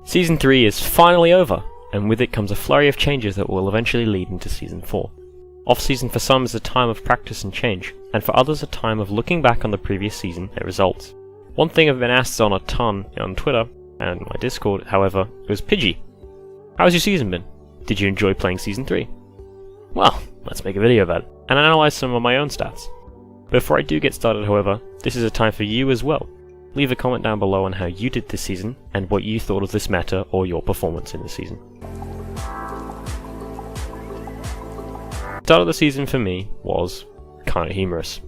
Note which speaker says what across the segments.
Speaker 1: Season 3 is finally over, and with it comes a flurry of changes that will eventually lead into Season 4. Off-season for some is a time of practice and change, and for others a time of looking back on the previous season and results. One thing I've been asked on a ton on Twitter and my Discord, however, was Pidgey. How's your season been? Did you enjoy playing Season 3? Well, let's make a video about it, and analyse some of my own stats. Before I do get started, however, this is a time for you as well. Leave a comment down below on how you did this season, and what you thought of this meta or your performance in the season. Start of the season for me was kinda humorous.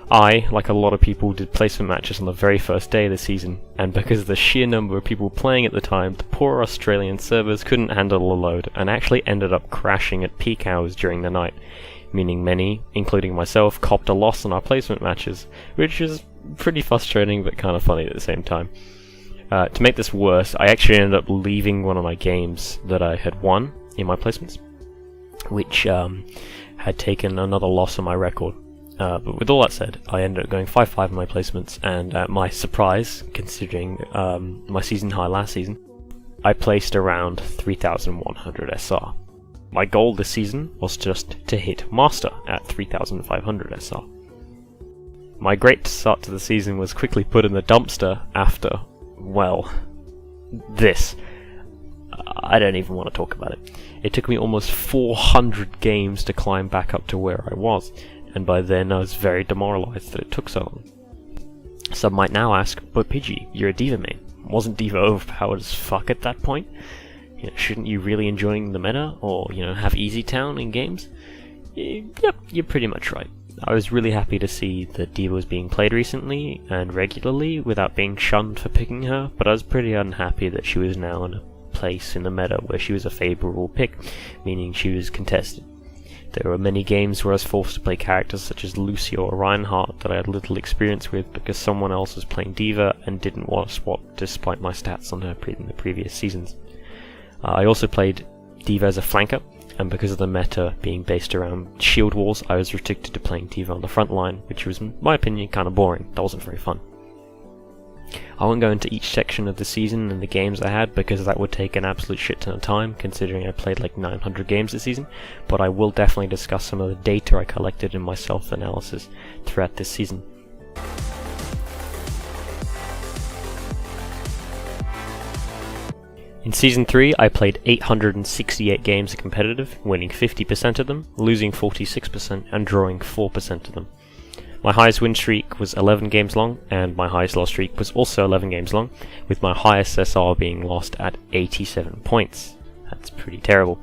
Speaker 1: I, like a lot of people, did placement matches on the very first day of the season, and because of the sheer number of people playing at the time, the poor Australian servers couldn't handle the load and actually ended up crashing at peak hours during the night, meaning many, including myself, copped a loss on our placement matches, which is pretty frustrating but kind of funny at the same time. To make this worse, I actually ended up leaving one of my games that I had won in my placements, which had taken another loss on my record. But with all that said, I ended up going 5-5 in my placements, and my surprise, considering my season high last season, I placed around 3,100 SR. My goal this season was just to hit Master at 3,500 SR. My great start to the season was quickly put in the dumpster after, well, this. I don't even want to talk about it. It took me almost 400 games to climb back up to where I was, and by then I was very demoralized that it took so long. Some might now ask, but Pidgey, you're a D.Va main. Wasn't D.Va overpowered as fuck at that point? Shouldn't you really enjoying the meta, or, have Easy Town in games? Yep, you're pretty much right. I was really happy to see that D.Va was being played recently and regularly without being shunned for picking her, but I was pretty unhappy that she was now in a place in the meta where she was a favourable pick, meaning she was contested. There were many games where I was forced to play characters such as Lucio or Reinhardt that I had little experience with because someone else was playing D.Va and didn't want to swap despite my stats on her in the previous seasons. I also played D.Va as a flanker, and because of the meta being based around shield walls, I was restricted to playing D.Va on the front line, which was, in my opinion, kind of boring. That wasn't very fun. I won't go into each section of the season and the games I had because that would take an absolute shit ton of time, considering I played like 900 games this season, but I will definitely discuss some of the data I collected in my self-analysis throughout this season. In Season 3, I played 868 games competitive, winning 50% of them, losing 46% and drawing 4% of them. My highest win streak was 11 games long, and my highest loss streak was also 11 games long, with my highest SR being lost at 87 points. That's pretty terrible.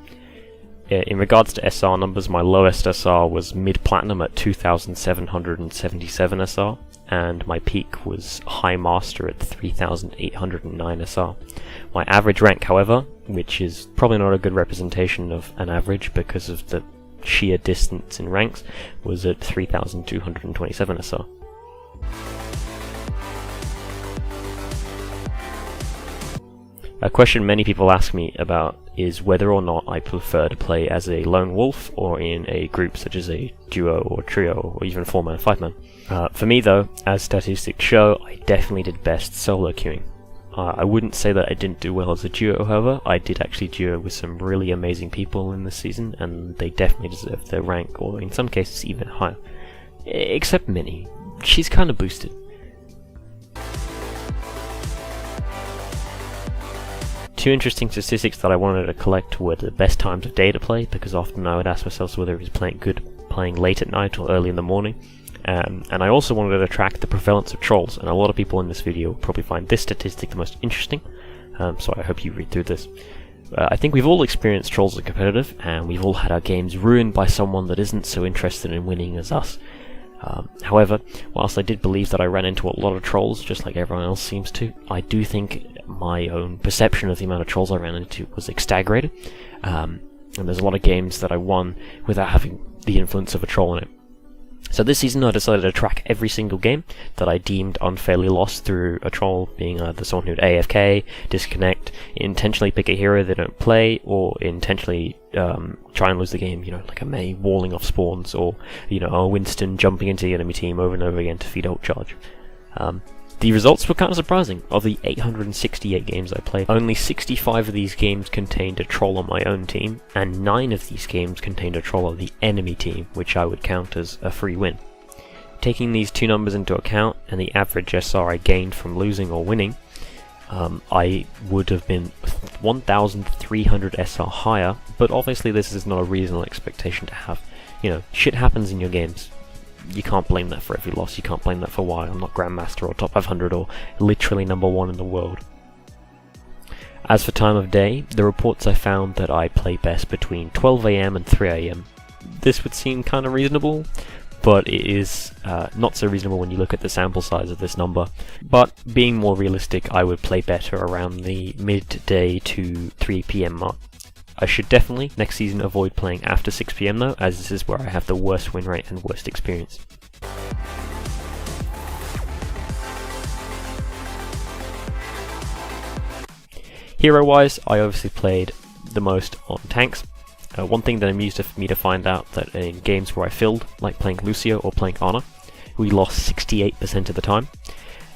Speaker 1: In regards to SR numbers, my lowest SR was mid-platinum at 2,777 SR, and my peak was high master at 3,809 SR. My average rank, however, which is probably not a good representation of an average because of the sheer distance in ranks, was at 3,227 SR. A question many people ask me about is whether or not I prefer to play as a lone wolf or in a group such as a duo or trio or even 4-man, 5-man. For me though, as statistics show, I definitely did best solo queuing. I wouldn't say that I didn't do well as a duo, however. I did actually duo with some really amazing people in this season, and they definitely deserve their rank, or in some cases even higher. Except Minnie. She's kinda boosted. Two interesting statistics that I wanted to collect were the best times of day to play, because often I would ask myself whether it was playing late at night or early in the morning. And I also wanted to track the prevalence of trolls, and a lot of people in this video will probably find this statistic the most interesting, so I hope you read through this. I think we've all experienced trolls as competitive, and we've all had our games ruined by someone that isn't so interested in winning as us. However, whilst I did believe that I ran into a lot of trolls, just like everyone else seems to, I do think my own perception of the amount of trolls I ran into was exaggerated, and there's a lot of games that I won without having the influence of a troll in it. So this season I decided to track every single game that I deemed unfairly lost through a troll, being either someone who'd AFK, disconnect, intentionally pick a hero they don't play, or intentionally try and lose the game, like a Mei walling off spawns, or a Winston jumping into the enemy team over and over again to feed ult charge. The results were kind of surprising. Of the 868 games I played, only 65 of these games contained a troll on my own team, and 9 of these games contained a troll on the enemy team, which I would count as a free win. Taking these two numbers into account, and the average SR I gained from losing or winning, I would have been 1,300 SR higher, but obviously this is not a reasonable expectation to have. You know, shit happens in your games. You can't blame that for every loss, you can't blame that for why I'm not Grandmaster or top 500 or literally number 1 in the world. As for time of day, the reports I found that I play best between 12 AM and 3 AM. This would seem kind of reasonable, but it is not so reasonable when you look at the sample size of this number. But being more realistic, I would play better around the midday to 3 PM mark. I should definitely, next season, avoid playing after 6 PM though, as this is where I have the worst win rate and worst experience. Hero-wise, I obviously played the most on tanks. One thing that amused me to find out that in games where I filled, like playing Lucio or playing Ana, we lost 68% of the time.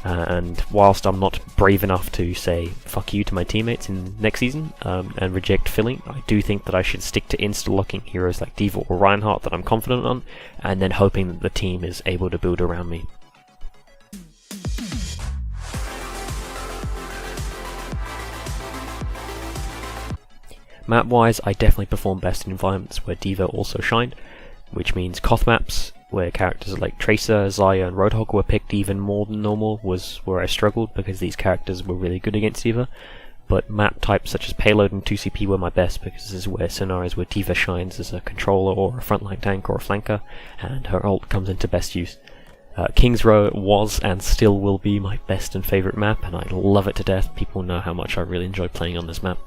Speaker 1: And whilst I'm not brave enough to say fuck you to my teammates in next season and reject filling, I do think that I should stick to insta-locking heroes like D.Va or Reinhardt that I'm confident on, and then hoping that the team is able to build around me. Map-wise, I definitely perform best in environments where D.Va also shined, which means Koth maps, where characters like Tracer, Xayah and Roadhog were picked even more than normal, was where I struggled because these characters were really good against D.Va. But map types such as Payload and 2CP were my best because this is where scenarios where D.Va shines as a controller or a frontline tank or a flanker, and her ult comes into best use. King's Row was and still will be my best and favourite map, and I love it to death. People know how much I really enjoy playing on this map.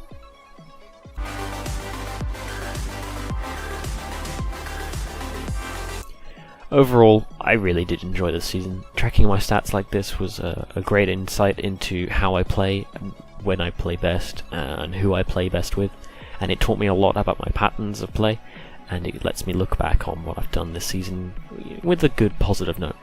Speaker 1: Overall, I really did enjoy this season. Tracking my stats like this was a great insight into how I play, when I play best, and who I play best with, and it taught me a lot about my patterns of play, and it lets me look back on what I've done this season with a good positive note.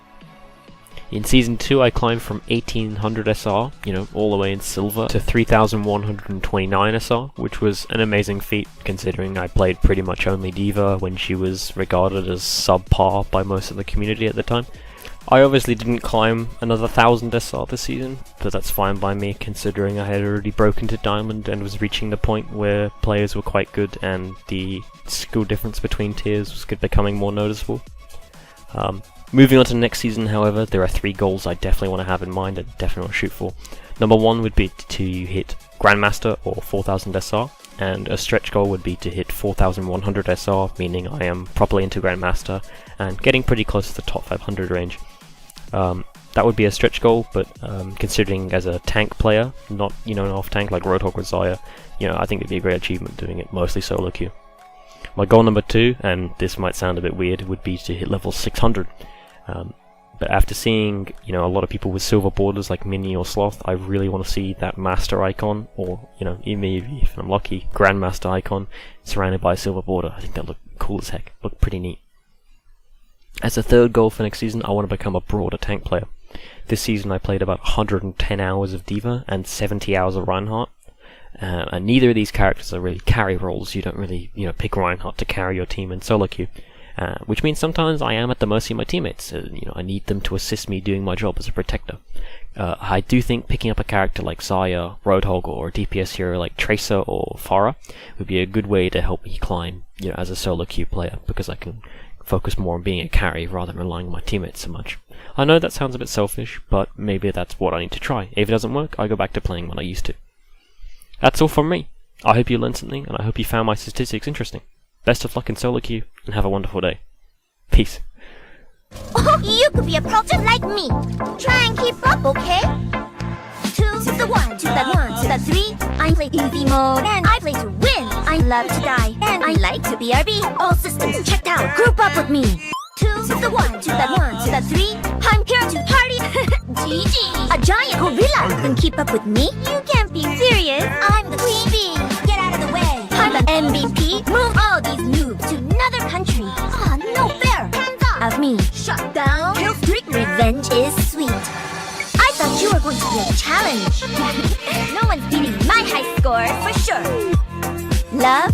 Speaker 1: In Season 2 I climbed from 1800 SR, all the way in silver, to 3129 SR, which was an amazing feat considering I played pretty much only D.Va when she was regarded as subpar by most of the community at the time. I obviously didn't climb another 1000 SR this season, but that's fine by me considering I had already broken to Diamond and was reaching the point where players were quite good and the skill difference between tiers was becoming more noticeable. Moving on to next season, however, there are 3 goals I definitely want to have in mind and definitely want to shoot for. Number 1 would be to hit Grandmaster or 4000 SR, and a stretch goal would be to hit 4100 SR, meaning I am properly into Grandmaster and getting pretty close to the top 500 range. That would be a stretch goal, but considering as a tank player, not an off-tank like Roadhog or Xayah, I think it'd be a great achievement doing it mostly solo queue. My goal number 2, and this might sound a bit weird, would be to hit level 600. But after seeing, a lot of people with silver borders like Mini or Sloth, I really want to see that master icon, or, maybe if I'm lucky, Grandmaster icon, surrounded by a silver border. I think that look cool as heck, look pretty neat. As a third goal for next season, I want to become a broader tank player. This season I played about 110 hours of D.Va and 70 hours of Reinhardt. And neither of these characters are really carry roles. You don't really, pick Reinhardt to carry your team in solo queue. Which means sometimes I am at the mercy of my teammates. I need them to assist me doing my job as a protector. I do think picking up a character like Xayah, Roadhog, or a DPS hero like Tracer or Pharah would be a good way to help me climb, as a solo queue player, because I can focus more on being a carry rather than relying on my teammates so much. I know that sounds a bit selfish, but maybe that's what I need to try. If it doesn't work, I go back to playing what I used to. That's all from me. I hope you learned something, and I hope you found my statistics interesting. Best of luck in solo queue, and have a wonderful day. Peace.
Speaker 2: Oh, you could be a pro just like me. Try and keep up, okay? 2 to the 1, to the 1, to the 3. I play easy mode, and I play to win. I love to die, and I like to BRB. All systems checked out, group up with me. 2 to the 1, to the 1, to the 3. I'm here to party. GG. A giant gorilla can keep up with me. You can't be serious. I'm the queen bee. Get out of the way. I'm the MVP. Move all these noobs to another country. Ah, no fair. Hands off of me. Shut down. Kill streak. Revenge is sweet. I thought you going to be a challenge. No one's beating my high score for sure. Love,